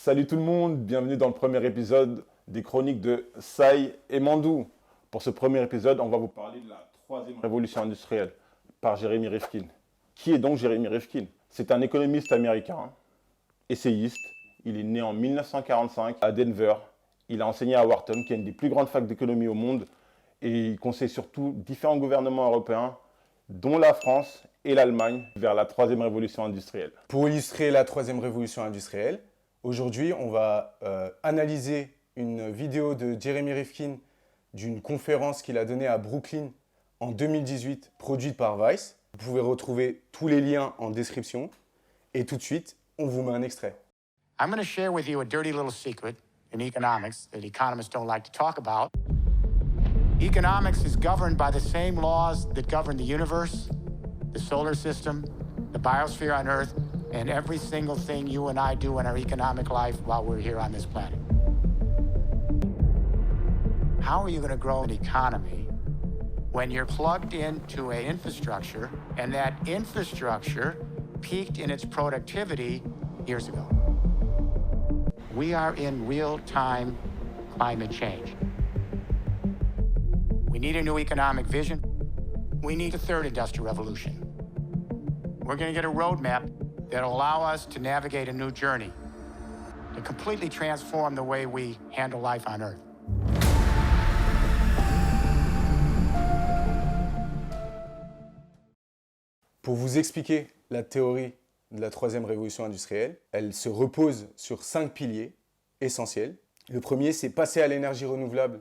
Salut tout le monde, bienvenue dans le premier épisode des chroniques de Sai et Mandou. Pour ce premier épisode, on va vous parler de la troisième révolution industrielle par Jeremy Rifkin. Qui est donc Jeremy Rifkin? C'est un économiste américain, essayiste. Il est né en 1945 à Denver. Il a enseigné à Wharton, qui est une des plus grandes facs d'économie au monde. Et il conseille surtout différents gouvernements européens, dont la France et l'Allemagne, vers la troisième révolution industrielle. Pour illustrer la troisième révolution industrielle, aujourd'hui, on va analyser une vidéo de Jeremy Rifkin d'une conférence qu'il a donnée à Brooklyn en 2018, produite par Vice. Vous pouvez retrouver tous les liens en description. Et tout de suite, on vous met un extrait. I'm going to share with you a dirty little secret in economics that economists don't like to talk about. Economics is governed by the same laws that govern the universe, the solar system, the biosphere on Earth, and every single thing you and I do in our economic life while we're here on this planet. How are you going to grow an economy when you're plugged into an infrastructure and that infrastructure peaked in its productivity years ago? We are in real-time climate change. We need a new economic vision. We need a third industrial revolution. We're going to get a roadmap that'll allow us to navigate a new journey, to completely transform the way we handle life on Earth. Pour vous expliquer la théorie de la troisième révolution industrielle, elle se repose sur 5 piliers essentiels. Le premier, c'est passer à l'énergie renouvelable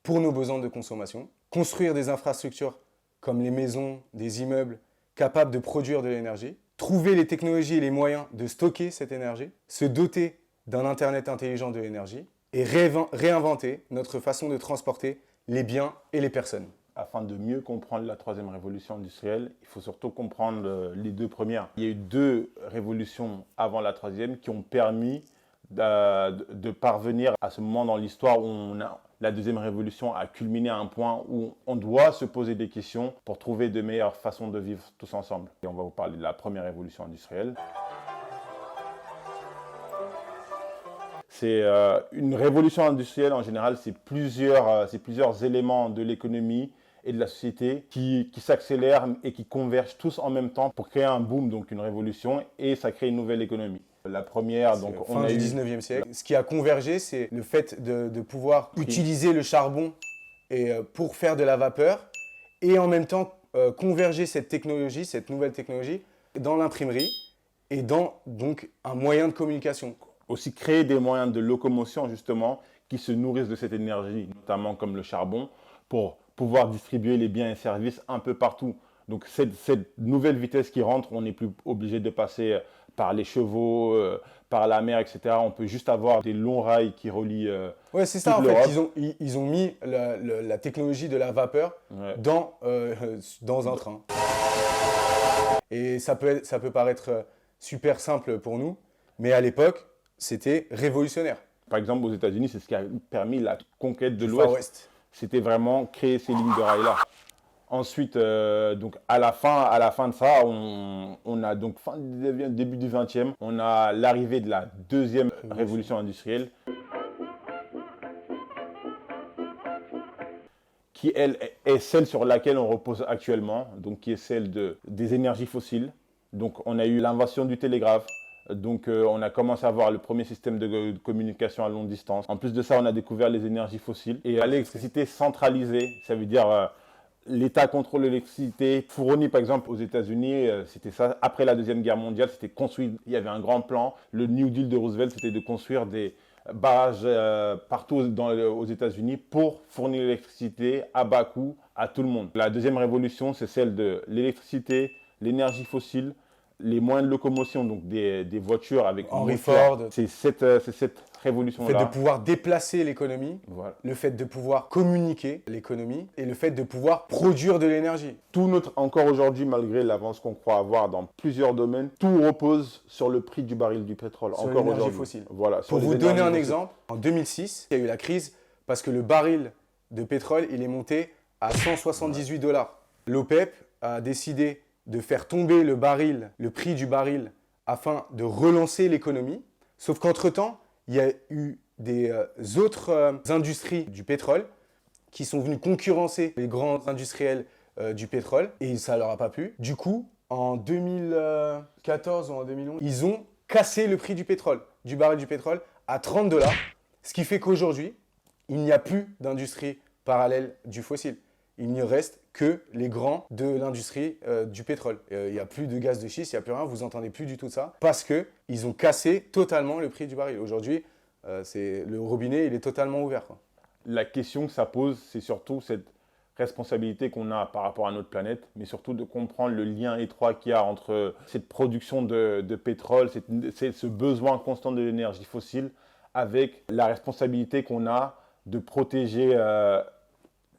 pour nos besoins de consommation, construire des infrastructures comme les maisons, des immeubles capables de produire de l'énergie, trouver les technologies et les moyens de stocker cette énergie, se doter d'un Internet intelligent de l'énergie et réinventer notre façon de transporter les biens et les personnes. Afin de mieux comprendre la troisième révolution industrielle, il faut surtout comprendre les deux premières. Il y a eu deux révolutions avant la troisième qui ont permis de parvenir à ce moment dans l'histoire où la deuxième révolution a culminé à un point où on doit se poser des questions pour trouver de meilleures façons de vivre tous ensemble. Et on va vous parler de la première révolution industrielle. C'est une révolution industrielle en général, c'est plusieurs éléments de l'économie et de la société qui s'accélèrent et qui convergent tous en même temps pour créer un boom, donc une révolution, et ça crée une nouvelle économie. La première, donc fin du 19e siècle. Ce qui a convergé, c'est le fait de pouvoir utiliser le charbon pour faire de la vapeur et en même temps converger cette technologie, cette nouvelle technologie, dans l'imprimerie et dans donc un moyen de communication. Aussi créer des moyens de locomotion justement qui se nourrissent de cette énergie, notamment comme le charbon, pour pouvoir distribuer les biens et services un peu partout. Donc cette nouvelle vitesse qui rentre, on n'est plus obligé de passer par les chevaux, par la mer, etc. On peut juste avoir des longs rails qui relient ouais, c'est ça, en fait, ils ont mis la technologie de la vapeur dans un train. Et ça peut paraître super simple pour nous, mais à l'époque, c'était révolutionnaire. Par exemple, aux États-Unis, c'est ce qui a permis la conquête de l'Ouest. C'était vraiment créer ces lignes de rails-là. Ensuite, donc à la fin de ça, on a donc début du 20e, on a l'arrivée de la deuxième révolution industrielle qui, elle, est celle sur laquelle on repose actuellement, donc qui est celle des énergies fossiles. Donc on a eu l'invention du télégraphe. Donc on a commencé à avoir le premier système de communication à longue distance. En plus de ça, on a découvert les énergies fossiles. Et l'électricité centralisée, ça veut dire l'État contrôle l'électricité fournie par exemple aux États-Unis. C'était ça, après la Deuxième Guerre mondiale, c'était construit, il y avait un grand plan. Le New Deal de Roosevelt, c'était de construire des barrages partout aux États-Unis pour fournir l'électricité à bas coût à tout le monde. La deuxième révolution, c'est celle de l'électricité, l'énergie fossile, les moyens de locomotion, donc des voitures avec Henry Ford. C'est cette révolution-là. Le fait de pouvoir déplacer l'économie, voilà. Le fait de pouvoir communiquer l'économie et le fait de pouvoir produire de l'énergie. Encore aujourd'hui, malgré l'avance qu'on croit avoir dans plusieurs domaines, tout repose sur le prix du baril du pétrole. Sur l'énergie fossile. Voilà, pour vous donner un exemple, en 2006, il y a eu la crise parce que le baril de pétrole, il est monté à 178 $. L'OPEP a décidé de faire tomber le prix du baril afin de relancer l'économie. Sauf qu'entre-temps, il y a eu des autres industries du pétrole qui sont venues concurrencer les grands industriels du pétrole et ça ne leur a pas plu. Du coup, en 2014 ou en 2011, ils ont cassé le prix du pétrole, du baril du pétrole à 30 $, ce qui fait qu'aujourd'hui, il n'y a plus d'industrie parallèle du fossile. Il ne reste que les grands de l'industrie du pétrole. Il n'y a plus de gaz de schiste, il n'y a plus rien, vous n'entendez plus du tout ça, parce qu'ils ont cassé totalement le prix du baril. Aujourd'hui, le robinet, il est totalement ouvert, quoi. La question que ça pose, c'est surtout cette responsabilité qu'on a par rapport à notre planète, mais surtout de comprendre le lien étroit qu'il y a entre cette production de pétrole, ce besoin constant de l'énergie fossile, avec la responsabilité qu'on a de protéger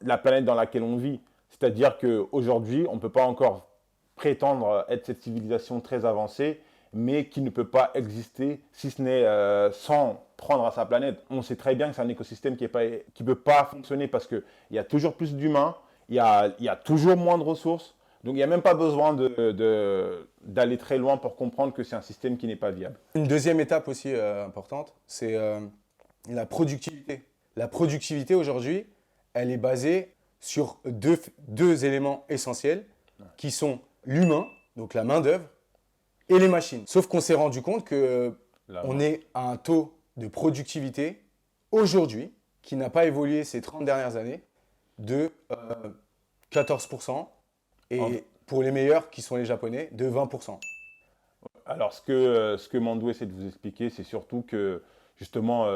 la planète dans laquelle on vit. C'est-à-dire qu'aujourd'hui, on ne peut pas encore prétendre être cette civilisation très avancée, mais qui ne peut pas exister si ce n'est sans prendre à sa planète. On sait très bien que c'est un écosystème qui ne peut pas fonctionner parce qu'il y a toujours plus d'humains, il y a toujours moins de ressources. Donc il n'y a même pas besoin d'aller très loin pour comprendre que c'est un système qui n'est pas viable. Une deuxième étape aussi importante, c'est la productivité. La productivité aujourd'hui, elle est basée sur deux éléments essentiels qui sont l'humain, donc la main-d'œuvre, et les machines. Sauf qu'on s'est rendu compte qu'on est à un taux de productivité aujourd'hui qui n'a pas évolué ces 30 dernières années de 14% et pour les meilleurs qui sont les Japonais de 20%. Alors ce que Mandou essaie de vous expliquer, c'est surtout que justement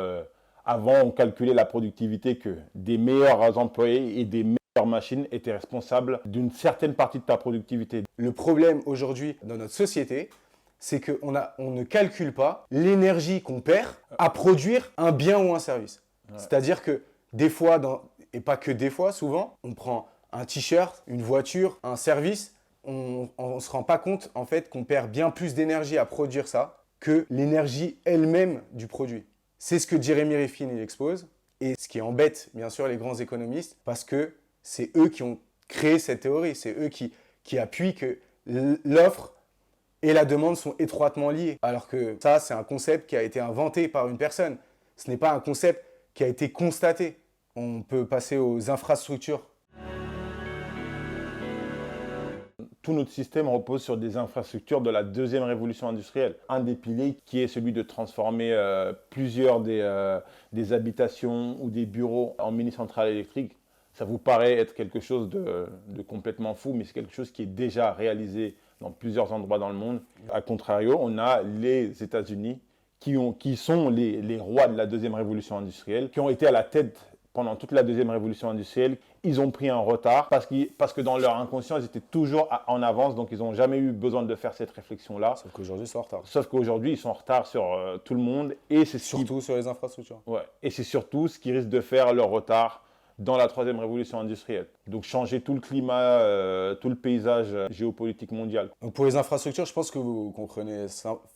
avant on calculait la productivité que des meilleurs employés et des meilleures machines étaient responsables d'une certaine partie de ta productivité. Le problème aujourd'hui dans notre société, c'est qu'on ne calcule pas l'énergie qu'on perd à produire un bien ou un service. Ouais. C'est-à-dire que des fois, et pas que des fois, souvent, on prend un t-shirt, une voiture, un service, on ne se rend pas compte en fait qu'on perd bien plus d'énergie à produire ça que l'énergie elle-même du produit. C'est ce que Jeremy Rifkin il expose et ce qui embête bien sûr les grands économistes parce que c'est eux qui ont créé cette théorie, c'est eux qui appuient que l'offre et la demande sont étroitement liées. Alors que ça, c'est un concept qui a été inventé par une personne. Ce n'est pas un concept qui a été constaté. On peut passer aux infrastructures. Tout notre système repose sur des infrastructures de la deuxième révolution industrielle. Un des piliers qui est celui de transformer plusieurs des habitations ou des bureaux en mini-centrales électriques. Ça vous paraît être quelque chose de complètement fou, mais c'est quelque chose qui est déjà réalisé dans plusieurs endroits dans le monde. A contrario, on a les États-Unis qui sont les rois de la deuxième révolution industrielle, qui ont été à la tête pendant toute la deuxième révolution industrielle. Ils ont pris un retard parce que dans leur inconscient, ils étaient toujours en avance, donc ils n'ont jamais eu besoin de faire cette réflexion-là. Sauf qu'aujourd'hui, ils sont en retard. Sauf qu'aujourd'hui, ils sont en retard sur tout le monde. Et c'est surtout sur les infrastructures. Ouais. Et c'est surtout ce qui risque de faire leur retard dans la troisième révolution industrielle. Donc changer tout le climat, tout le paysage géopolitique mondial. Donc pour les infrastructures, je pense que vous comprenez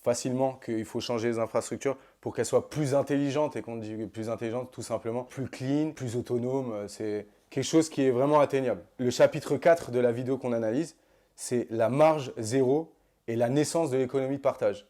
facilement qu'il faut changer les infrastructures pour qu'elles soient plus intelligentes. Et quand on dit plus intelligentes, tout simplement plus clean, plus autonome. C'est quelque chose qui est vraiment atteignable. Le chapitre 4 de la vidéo qu'on analyse, c'est la marge zéro et la naissance de l'économie de partage.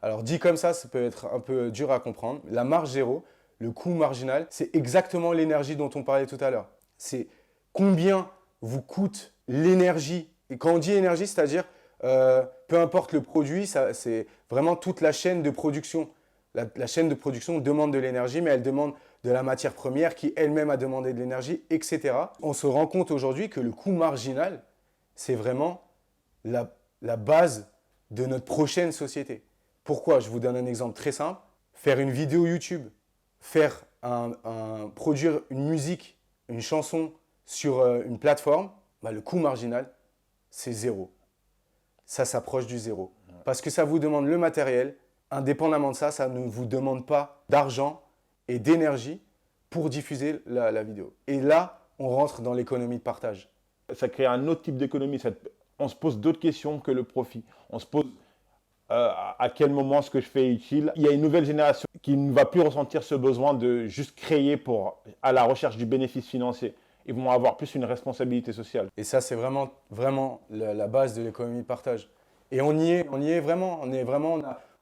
Alors dit comme ça peut être un peu dur à comprendre. La marge zéro, le coût marginal, c'est exactement l'énergie dont on parlait tout à l'heure. C'est combien vous coûte l'énergie. Et quand on dit énergie, c'est-à-dire peu importe le produit, c'est vraiment toute la chaîne de production. La chaîne de production demande de l'énergie, mais elle demande de la matière première qui elle-même a demandé de l'énergie, etc. On se rend compte aujourd'hui que le coût marginal, c'est vraiment la base de notre prochaine société. Pourquoi? Je vous donne un exemple très simple. Faire une vidéo YouTube, produire une musique, une chanson sur une plateforme, le coût marginal, c'est zéro. Ça s'approche du zéro. Parce que ça vous demande le matériel. Indépendamment de ça, ça ne vous demande pas d'argent et d'énergie pour diffuser la vidéo. Et là, on rentre dans l'économie de partage. Ça crée un autre type d'économie. On se pose d'autres questions que le profit. On se pose à quel moment ce que je fais est utile. Il y a une nouvelle génération qui ne va plus ressentir ce besoin de juste créer à la recherche du bénéfice financier. Ils vont avoir plus une responsabilité sociale. Et ça, c'est vraiment, vraiment la base de l'économie de partage. Et on y est vraiment.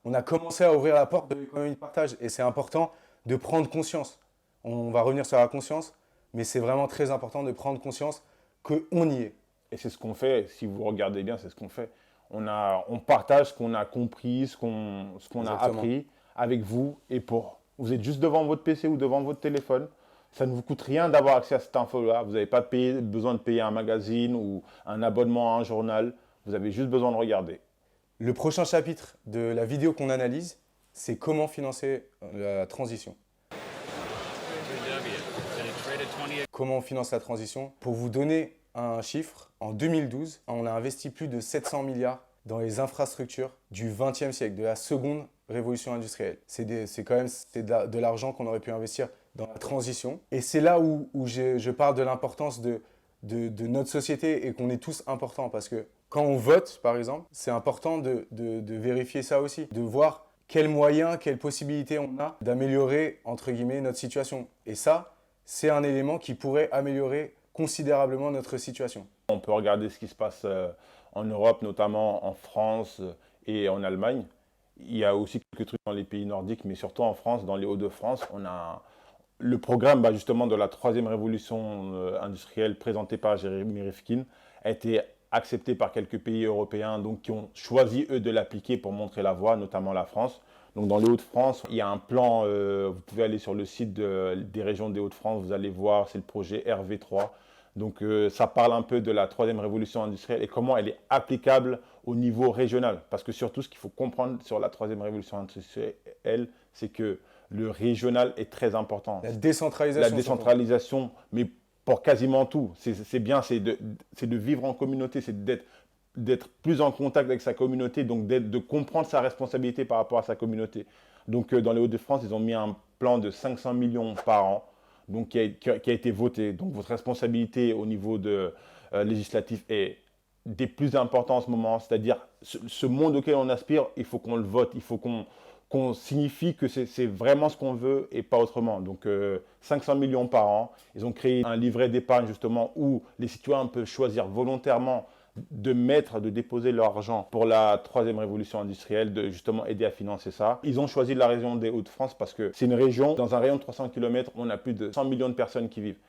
On a commencé à ouvrir la porte de l'économie de partage. Et c'est important de prendre conscience. On va revenir sur la conscience, mais c'est vraiment très important de prendre conscience qu'on y est. Et c'est ce qu'on fait, si vous regardez bien, c'est ce qu'on fait. On partage ce qu'on a compris, ce qu'on a Exactement. appris avec vous et pour. Vous êtes juste devant votre PC ou devant votre téléphone. Ça ne vous coûte rien d'avoir accès à cette info-là. Vous n'avez pas besoin de payer un magazine ou un abonnement à un journal. Vous avez juste besoin de regarder. Le prochain chapitre de la vidéo qu'on analyse, c'est comment financer la transition. Comment on finance la transition? Pour vous donner un chiffre, en 2012, on a investi plus de 700 milliards dans les infrastructures du XXe siècle, de la seconde révolution industrielle. C'est quand même de l'argent qu'on aurait pu investir dans la transition. Et c'est là où je parle de l'importance de notre société et qu'on est tous importants. Parce que quand on vote, par exemple, c'est important de vérifier ça aussi, de voir quels moyens, quelles possibilités on a d'améliorer, entre guillemets, notre situation. Et ça, c'est un élément qui pourrait améliorer considérablement notre situation. On peut regarder ce qui se passe en Europe, notamment en France et en Allemagne. Il y a aussi quelques trucs dans les pays nordiques, mais surtout en France, dans les Hauts-de-France, on a le programme justement de la troisième révolution industrielle présenté par Jeremy Rifkin a été accepté par quelques pays européens donc, qui ont choisi, eux, de l'appliquer pour montrer la voie, notamment la France. Donc dans les Hauts-de-France, il y a un plan, vous pouvez aller sur le site des régions des Hauts-de-France, vous allez voir, c'est le projet RV3. Donc ça parle un peu de la troisième révolution industrielle et comment elle est applicable au niveau régional. Parce que surtout, ce qu'il faut comprendre sur la troisième révolution industrielle, c'est que le régional est très important. La décentralisation. La décentralisation, mais pour quasiment tout. C'est bien, c'est de vivre en communauté, c'est d'être plus en contact avec sa communauté, donc de comprendre sa responsabilité par rapport à sa communauté. Donc dans les Hauts-de-France, ils ont mis un plan de 500 millions par an, donc qui a été voté. Donc votre responsabilité au niveau législatif est des plus importants en ce moment, c'est-à-dire ce monde auquel on aspire, il faut qu'on le vote, il faut qu'on signifie que c'est vraiment ce qu'on veut et pas autrement. Donc 500 millions par an, ils ont créé un livret d'épargne justement où les citoyens peuvent choisir volontairement de déposer leur argent pour la troisième révolution industrielle, de justement aider à financer ça. Ils ont choisi la région des Hauts-de-France parce que c'est une région, dans un rayon de 300 km, on a plus de 100 millions de personnes qui vivent.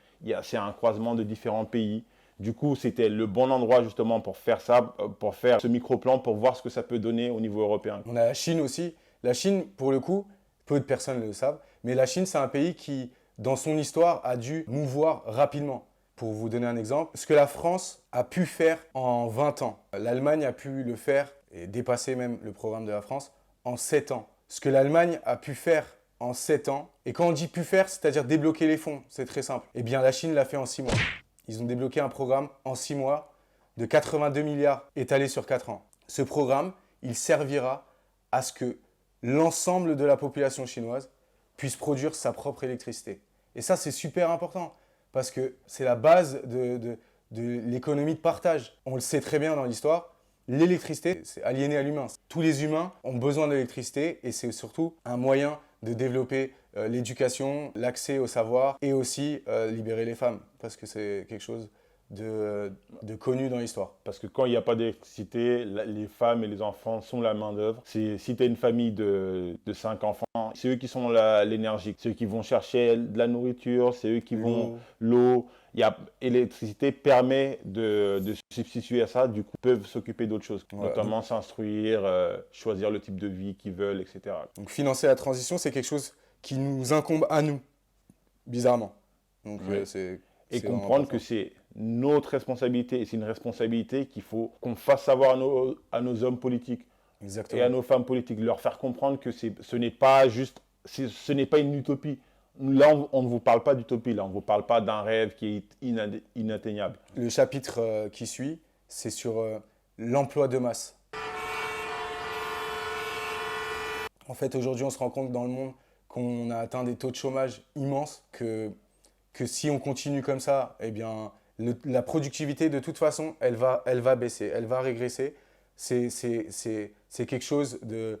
C'est un croisement de différents pays. Du coup, c'était le bon endroit justement pour faire ça, pour faire ce micro-plan, pour voir ce que ça peut donner au niveau européen. On a la Chine aussi. La Chine, pour le coup, peu de personnes le savent, mais la Chine, c'est un pays qui, dans son histoire, a dû mouvoir rapidement. Pour vous donner un exemple, ce que la France a pu faire en 20 ans, l'Allemagne a pu le faire, et dépasser même le programme de la France, en 7 ans. Ce que l'Allemagne a pu faire en 7 ans, et quand on dit pu faire, c'est-à-dire débloquer les fonds, c'est très simple. Eh bien, la Chine l'a fait en 6 mois. Ils ont débloqué un programme en 6 mois de 82 milliards étalés sur 4 ans. Ce programme, il servira à ce que l'ensemble de la population chinoise puisse produire sa propre électricité. Et ça, c'est super important parce que c'est la base de l'économie de partage. On le sait très bien dans l'histoire, l'électricité, c'est aliéné à l'humain. Tous les humains ont besoin d'électricité et c'est surtout un moyen de développer l'éducation, l'accès au savoir et aussi libérer les femmes parce que c'est quelque chose de connu dans l'histoire. Parce que quand il n'y a pas d'électricité, les femmes et les enfants sont la main-d'œuvre. Si tu as une famille de 5 enfants, c'est eux qui sont l'énergie. C'est eux qui vont chercher de la nourriture, c'est eux qui vont l'eau. Et l'électricité permet de substituer à ça, du coup, ils peuvent s'occuper d'autres choses, notamment s'instruire, choisir le type de vie qu'ils veulent, etc. Donc financer la transition, c'est quelque chose qui nous incombe à nous, bizarrement. Donc, et comprendre que c'est notre responsabilité et c'est une responsabilité qu'il faut qu'on fasse savoir à nos hommes politiques. Exactement. Et à nos femmes politiques, leur faire comprendre que ce n'est pas une utopie. Là, on ne vous parle pas d'utopie, là, on ne vous parle pas d'un rêve qui est inatteignable. Le chapitre qui suit, c'est sur l'emploi de masse. En fait, aujourd'hui, on se rend compte dans le monde qu'on a atteint des taux de chômage immenses, que si on continue comme ça, eh bien, la productivité, de toute façon, elle va baisser, elle va régresser. C'est quelque chose de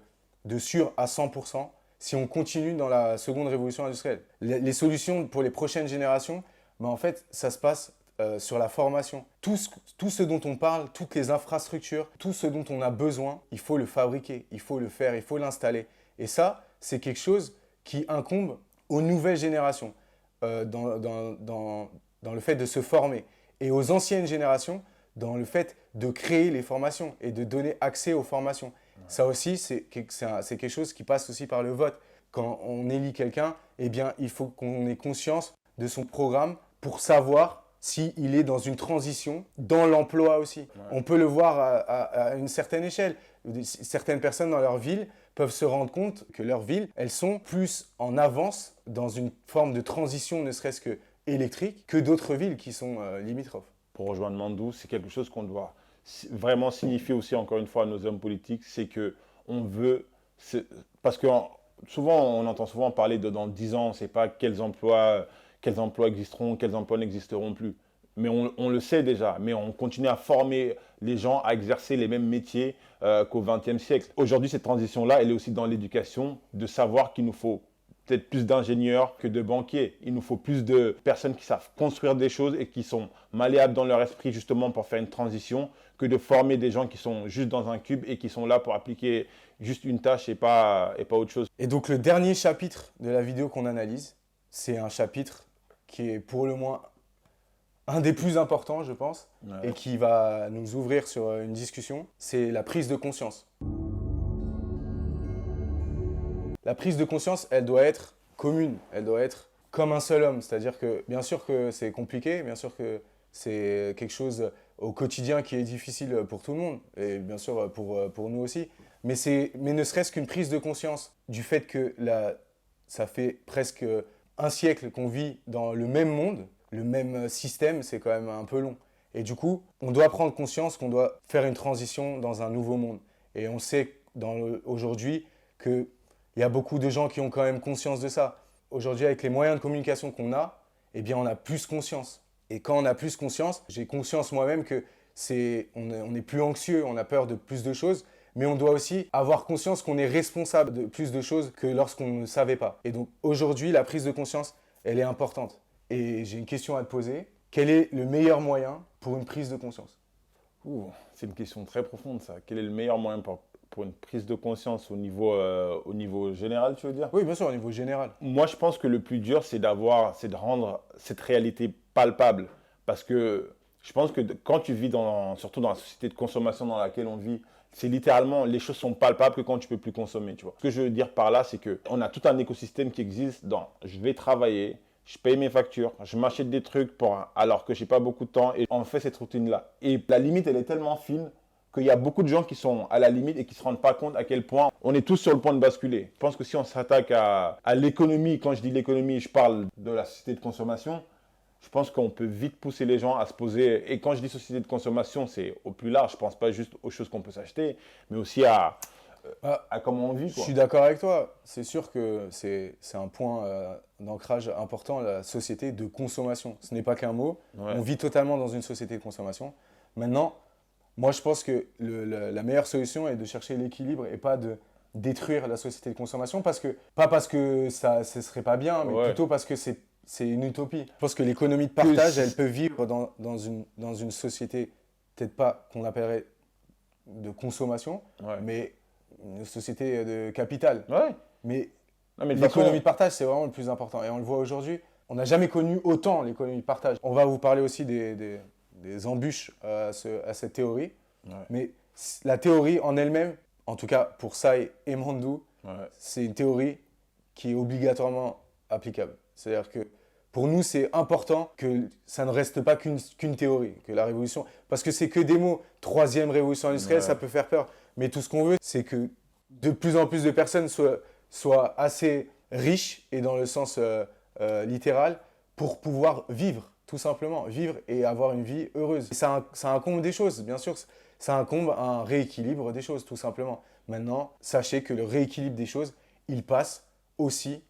sûr à 100% si on continue dans la seconde révolution industrielle. Les solutions pour les prochaines générations, en fait, ça se passe sur la formation. Tout ce dont on parle, toutes les infrastructures, tout ce dont on a besoin, il faut le fabriquer, il faut le faire, il faut l'installer. Et ça, c'est quelque chose qui incombe aux nouvelles générations dans le fait de se former et aux anciennes générations dans le fait de créer les formations et de donner accès aux formations. Ouais. Ça aussi, c'est quelque chose qui passe aussi par le vote. Quand on élit quelqu'un, eh bien, il faut qu'on ait conscience de son programme pour savoir s'il est dans une transition dans l'emploi aussi. Ouais. On peut le voir à une certaine échelle. Certaines personnes dans leur ville peuvent se rendre compte que leurs villes, elles sont plus en avance dans une forme de transition, ne serait-ce que électrique, que d'autres villes qui sont limitrophes. Pour rejoindre Mandou, c'est quelque chose qu'on doit vraiment signifier aussi, encore une fois, à nos hommes politiques, c'est qu'on veut... Parce que souvent, on entend souvent parler de dans 10 ans, on ne sait pas quels emplois existeront, quels emplois n'existeront plus. Mais on le sait déjà, mais on continue à former les gens à exercer les mêmes métiers qu'au XXe siècle. Aujourd'hui, cette transition-là, elle est aussi dans l'éducation, de savoir qu'il nous faut peut-être plus d'ingénieurs que de banquiers. Il nous faut plus de personnes qui savent construire des choses et qui sont malléables dans leur esprit justement pour faire une transition, que de former des gens qui sont juste dans un cube et qui sont là pour appliquer juste une tâche et pas autre chose. Et donc le dernier chapitre de la vidéo qu'on analyse, c'est un chapitre qui est pour le moins un des plus importants, je pense, et qui va nous ouvrir sur une discussion, c'est la prise de conscience. La prise de conscience, elle doit être commune, elle doit être comme un seul homme. C'est-à-dire que, bien sûr que c'est compliqué, bien sûr que c'est quelque chose au quotidien qui est difficile pour tout le monde, et bien sûr pour nous aussi. Mais ne serait-ce qu'une prise de conscience du fait que ça fait presque un siècle qu'on vit dans le même monde, le même système, c'est quand même un peu long. Et du coup, on doit prendre conscience qu'on doit faire une transition dans un nouveau monde. Et on sait aujourd'hui qu'il y a beaucoup de gens qui ont quand même conscience de ça. Aujourd'hui, avec les moyens de communication qu'on a, eh bien, on a plus conscience. Et quand on a plus conscience, j'ai conscience moi-même que on est plus anxieux, on a peur de plus de choses, mais on doit aussi avoir conscience qu'on est responsable de plus de choses que lorsqu'on ne savait pas. Et donc aujourd'hui, la prise de conscience, elle est importante. Et j'ai une question à te poser. Quel est le meilleur moyen pour une prise de conscience ? C'est une question très profonde, ça. Quel est le meilleur moyen pour une prise de conscience au niveau général, tu veux dire ? Oui, bien sûr, au niveau général. Moi, je pense que le plus dur, c'est de rendre cette réalité palpable. Parce que je pense que quand tu vis surtout dans la société de consommation dans laquelle on vit, c'est littéralement, les choses sont palpables que quand tu peux plus consommer, tu vois. Ce que je veux dire par là, c'est qu'on a tout un écosystème qui existe dans je vais travailler, je paye mes factures, je m'achète des trucs alors que je n'ai pas beaucoup de temps et on fait cette routine-là. Et la limite, elle est tellement fine qu'il y a beaucoup de gens qui sont à la limite et qui ne se rendent pas compte à quel point on est tous sur le point de basculer. Je pense que si on s'attaque à l'économie, quand je dis l'économie, je parle de la société de consommation, je pense qu'on peut vite pousser les gens à se poser. Et quand je dis société de consommation, c'est au plus large. Je ne pense pas juste aux choses qu'on peut s'acheter, mais aussi à comment on vit, quoi. Je suis d'accord avec toi. C'est sûr que c'est un point d'ancrage important, la société de consommation. Ce n'est pas qu'un mot. Ouais. On vit totalement dans une société de consommation. Maintenant, moi, je pense que la meilleure solution est de chercher l'équilibre et pas de détruire la société de consommation. Pas parce que ce ne serait pas bien, mais plutôt parce que c'est une utopie. Je pense que l'économie de partage, elle peut vivre dans une société, peut-être pas qu'on appellerait de consommation, mais une société de capital. Ouais. Mais l'économie de partage, c'est vraiment le plus important. Et on le voit aujourd'hui, on n'a jamais connu autant l'économie de partage. On va vous parler aussi des embûches à cette théorie. Ouais. Mais la théorie en elle-même, en tout cas pour Sai et Mandou, c'est une théorie qui est obligatoirement applicable. C'est-à-dire que pour nous, c'est important que ça ne reste pas qu'une théorie, que la révolution... Parce que c'est que des mots. Troisième révolution industrielle, ça peut faire peur. Mais tout ce qu'on veut, c'est que de plus en plus de personnes soient assez riches, et dans le sens littéral, pour pouvoir vivre, tout simplement. Vivre et avoir une vie heureuse. Et ça incombe des choses, bien sûr. Ça incombe un rééquilibre des choses, tout simplement. Maintenant, sachez que le rééquilibre des choses, il passe aussi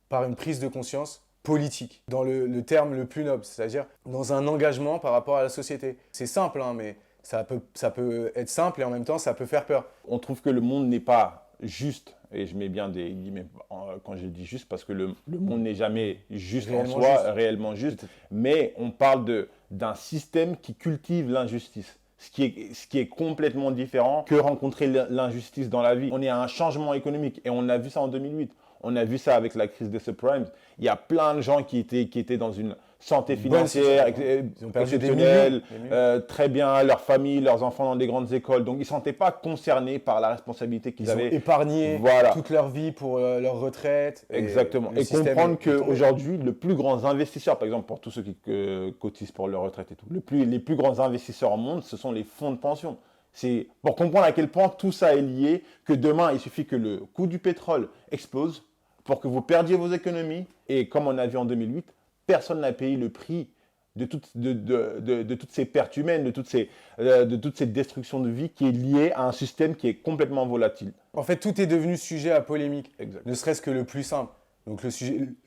par une prise de conscience politique, dans le terme le plus noble, c'est-à-dire dans un engagement par rapport à la société. C'est simple, hein, mais ça peut être simple et en même temps, ça peut faire peur. On trouve que le monde n'est pas juste et je mets bien des guillemets quand je dis juste, parce que le monde n'est jamais juste Réellement en soi, juste. réellement juste, mais on parle d'un système qui cultive l'injustice. Ce qui est complètement différent que rencontrer l'injustice dans la vie. On est à un changement économique et on a vu ça en 2008. On a vu ça avec la crise des subprimes. Il y a plein de gens qui étaient dans une santé financière Ils ont perdu des exceptionnelle, millions. très bien, leur famille, leurs enfants dans des grandes écoles. Donc, ils ne se sentaient pas concernés par la responsabilité qu'ils Ils ont avaient. épargné Voilà. toute leur vie pour leur retraite. Exactement. le Et système comprendre est tombé. qu'aujourd'hui, le plus grand investisseur, par exemple pour tous ceux qui cotisent pour leur retraite et tout, les plus grands investisseurs au monde, ce sont les fonds de pension. C'est pour comprendre à quel point tout ça est lié, que demain, il suffit que le coût du pétrole explose pour que vous perdiez vos économies. Et comme on a vu en 2008, personne n'a payé le prix de toutes ces pertes humaines, de toutes ces destructions de vie qui est liée à un système qui est complètement volatile. En fait, tout est devenu sujet à polémique, Exact. ne serait-ce que le plus simple. Donc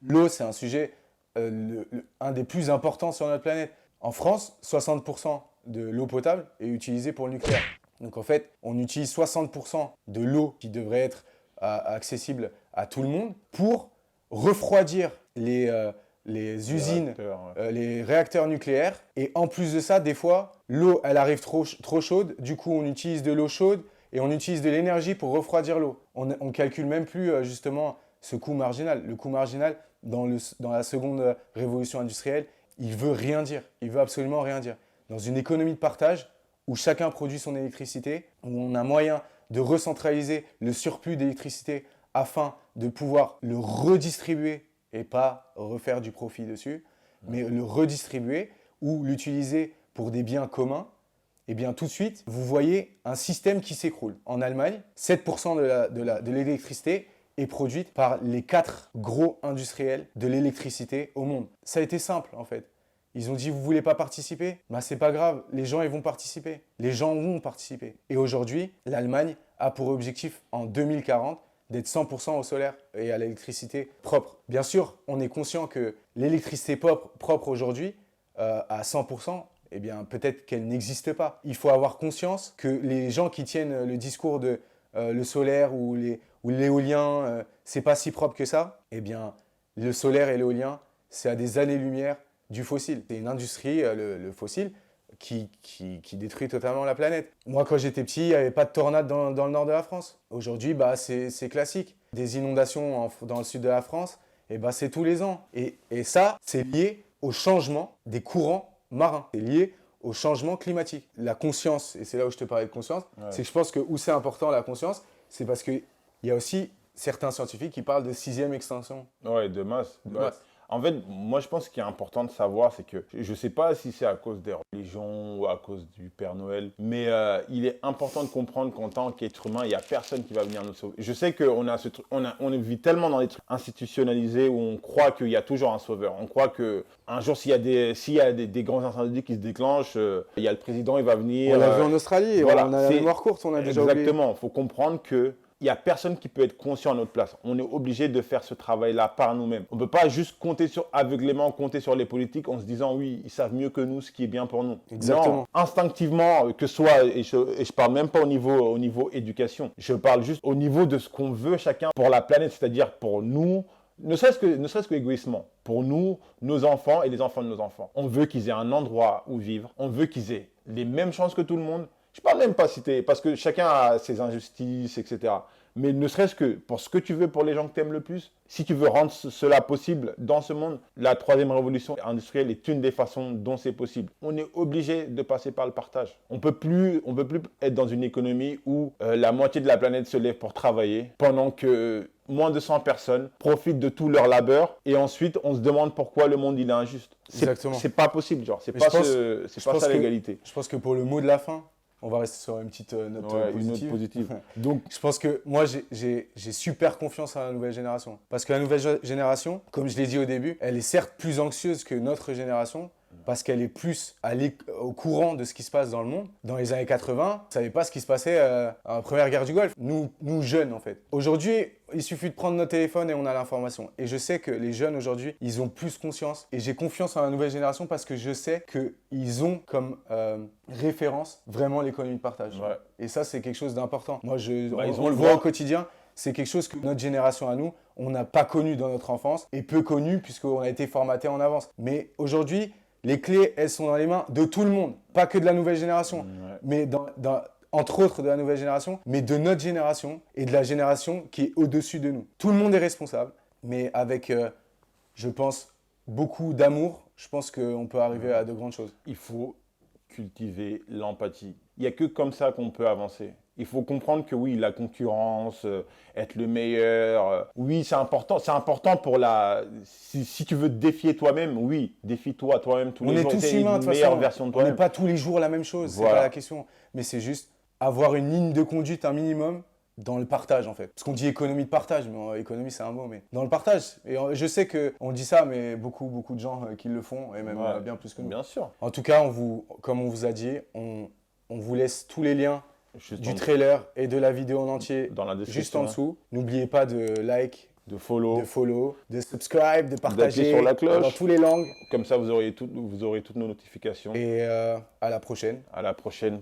l'eau, c'est un sujet un des plus importants sur notre planète. En France, 60% de l'eau potable est utilisée pour le nucléaire. Donc en fait, on utilise 60% de l'eau qui devrait être accessible à tout le monde pour refroidir les usines, les réacteurs nucléaires. Et en plus de ça, des fois, l'eau, elle arrive trop chaude. Du coup, on utilise de l'eau chaude et on utilise de l'énergie pour refroidir l'eau. On ne calcule même plus justement ce coût marginal. Le coût marginal, dans la seconde révolution industrielle, il veut rien dire. Il veut absolument rien dire. Dans une économie de partage où chacun produit son électricité, où on a moyen de recentraliser le surplus d'électricité afin de pouvoir le redistribuer et pas refaire du profit dessus, mais le redistribuer ou l'utiliser pour des biens communs, et bien tout de suite, vous voyez un système qui s'écroule. En Allemagne, 7% de l'électricité est produite par les 4 gros industriels de l'électricité au monde. Ça a été simple en fait. Ils ont dit, vous voulez pas participer? Bah c'est pas grave, les gens ils vont participer. Les gens vont participer. Et aujourd'hui, l'Allemagne a pour objectif en 2040 d'être 100% au solaire et à l'électricité propre. Bien sûr, on est conscient que l'électricité propre aujourd'hui, à 100%, eh bien peut-être qu'elle n'existe pas. Il faut avoir conscience que les gens qui tiennent le discours de le solaire ou l'éolien, c'est pas si propre que ça, eh bien le solaire et l'éolien, c'est à des années-lumière du fossile. C'est une industrie, le fossile, qui détruit totalement la planète. Moi, quand j'étais petit, il n'y avait pas de tornade dans le nord de la France. Aujourd'hui, bah, c'est classique. Des inondations dans le sud de la France, et bah, c'est tous les ans. Et ça, c'est lié au changement des courants marins. C'est lié au changement climatique. La conscience, et c'est là où je te parlais de conscience, c'est que je pense que où c'est important la conscience, c'est parce qu'il y a aussi certains scientifiques qui parlent de 6e extinction. Ouais, de masse. De masse. En fait, moi, je pense qu'il est important de savoir, c'est que je ne sais pas si c'est à cause des religions ou à cause du Père Noël, mais il est important de comprendre qu'en tant qu'être humain, il n'y a personne qui va venir nous sauver. Je sais qu'on a ce truc, on vit tellement dans des trucs institutionnalisés où on croit qu'il y a toujours un sauveur. On croit qu'un jour, s'il y a des grands incendies qui se déclenchent, il y a le président, il va venir. On l'a vu en Australie, voilà, on a la mémoire courte, on a déjà oublié. Exactement, il faut comprendre que il n'y a personne qui peut être conscient à notre place. On est obligé de faire ce travail-là par nous-mêmes. On ne peut pas juste aveuglément compter sur les politiques en se disant oui, ils savent mieux que nous ce qui est bien pour nous. Exactement. Non, instinctivement, que ce soit, et je parle même pas au niveau éducation, je parle juste au niveau de ce qu'on veut chacun pour la planète, c'est-à-dire pour nous, ne serait-ce que égoïstement, pour nous, nos enfants et les enfants de nos enfants. On veut qu'ils aient un endroit où vivre, on veut qu'ils aient les mêmes chances que tout le monde. Je parle même pas parce que chacun a ses injustices, etc. Mais ne serait-ce que pour ce que tu veux pour les gens que tu aimes le plus, si tu veux rendre cela possible dans ce monde, la 3e révolution industrielle est une des façons dont c'est possible. On est obligé de passer par le partage. On peut plus être dans une économie où la moitié de la planète se lève pour travailler pendant que moins de 100 personnes profitent de tout leur labeur et ensuite on se demande pourquoi le monde il est injuste. C'est pas possible, genre. C'est pas ça l'égalité. Je pense que pour le mot de la fin, on va rester sur une petite note positive. Une note positive. Donc, je pense que moi, j'ai super confiance à la nouvelle génération. Parce que la nouvelle génération, comme je l'ai dit au début, elle est certes plus anxieuse que notre génération, parce qu'elle est plus au courant de ce qui se passe dans le monde. Dans les années 80, on ne savait pas ce qui se passait à la première guerre du Golfe. Nous jeunes, en fait. Aujourd'hui, il suffit de prendre notre téléphone et on a l'information. Et je sais que les jeunes aujourd'hui, ils ont plus conscience. Et j'ai confiance en la nouvelle génération parce que je sais qu'ils ont comme référence vraiment l'économie de partage. Ouais. Et ça, c'est quelque chose d'important. Moi, Ils on ont le voit au quotidien. c'est quelque chose que notre génération à nous, on n'a pas connu dans notre enfance et peu connu puisqu'on a été formaté en avance. Mais aujourd'hui, les clés, elles sont dans les mains de tout le monde, pas que de la nouvelle génération, mais entre autres de la nouvelle génération, mais de notre génération et de la génération qui est au-dessus de nous. Tout le monde est responsable, mais avec, je pense, beaucoup d'amour, je pense qu'on peut arriver à de grandes choses. Il faut cultiver l'empathie. Il n'y a que comme ça qu'on peut avancer. Il faut comprendre que oui, la concurrence, être le meilleur, oui, c'est important. C'est important pour la. Si tu veux te défier toi-même, oui, défie-toi toi-même tous les jours. On est tous Essaye humains, de une toute meilleure façon. version de On toi-même. n'est pas tous les jours la même chose, c'est Voilà. pas la question. Mais c'est juste avoir une ligne de conduite, un minimum, dans le partage en fait. Parce qu'on dit économie de partage, mais économie c'est un mot, mais dans le partage. Et je sais qu'on dit ça, mais beaucoup de gens qui le font, et même Ouais, bien plus que nous. Bien sûr. En tout cas, comme on vous a dit, on vous laisse tous les liens Juste du en- trailer et de la vidéo en entier Dans la description. juste en dessous. N'oubliez pas de like, De follow. de follow, de subscribe, de partager sur la cloche. dans toutes les langues. Comme ça, vous aurez toutes nos notifications. Et à la prochaine. À la prochaine.